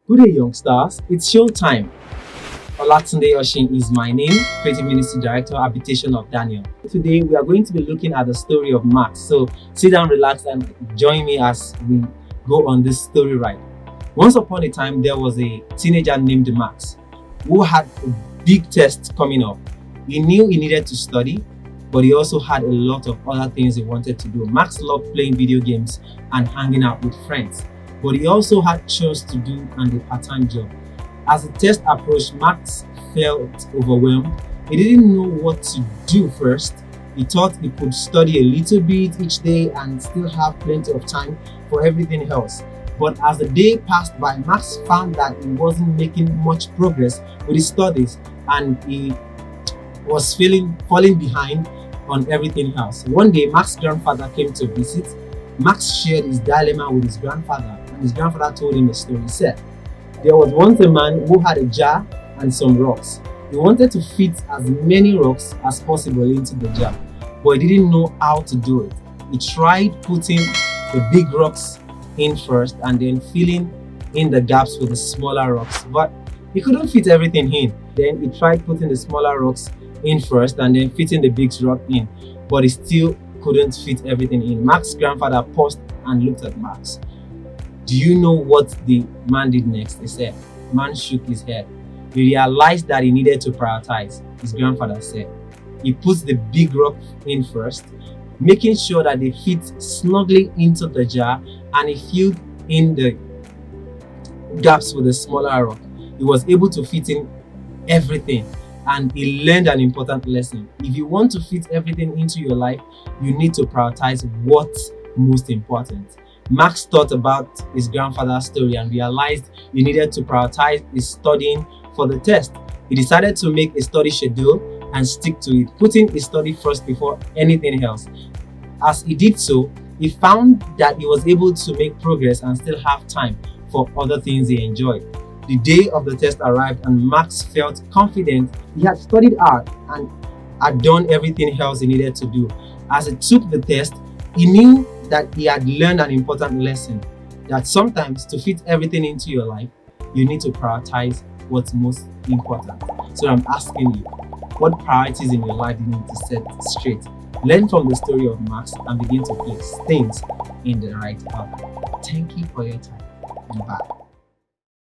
Good day, youngsters. It's showtime. Olatunde Oshin is my name, Creative Ministry Director, Habitation of Daniel. Today, we are going to be looking at the story of Max. So sit down, relax, and join me as we go on this story ride. Once upon a time, there was a teenager named Max who had a big test coming up. He knew he needed to study, but he also had a lot of other things he wanted to do. Max loved playing video games and hanging out with friends, but he also had chores to do and a part-time job. As the test approached, Max felt overwhelmed. He didn't know what to do first. He thought he could study a little bit each day and still have plenty of time for everything else. But as the day passed by, Max found that he wasn't making much progress with his studies and he was falling behind on everything else. One day, Max's grandfather came to visit. Max shared his dilemma with his grandfather, and his grandfather told him a story. He said, there was once a man who had a jar and some rocks. He wanted to fit as many rocks as possible into the jar, but he didn't know how to do it. He tried putting the big rocks in first and then filling in the gaps with the smaller rocks, but he couldn't fit everything in. Then he tried putting the smaller rocks in first and then fitting the big rock in, but he still couldn't fit everything in. Max's grandfather paused and looked at Max. Do you know what the man did next? He said. Man shook his head. He realized that he needed to prioritize. His grandfather said. He put the big rock in first, making sure that they fit snugly into the jar, and he filled in the gaps with the smaller rock. He was able to fit in everything, and he learned an important lesson. If you want to fit everything into your life, you need to prioritize what's most important. Max thought about his grandfather's story and realized he needed to prioritize his studying for the test. He decided to make a study schedule and stick to it, putting his study first before anything else. As he did so, he found that he was able to make progress and still have time for other things he enjoyed. The day of the test arrived and Max felt confident. He had studied hard and had done everything else he needed to do. As he took the test, he knew that he had learned an important lesson, that sometimes to fit everything into your life, you need to prioritize what's most important. So I'm asking you, what priorities in your life do you need to set straight? Learn from the story of Max and begin to place things in the right order. Thank you for your time. Bye.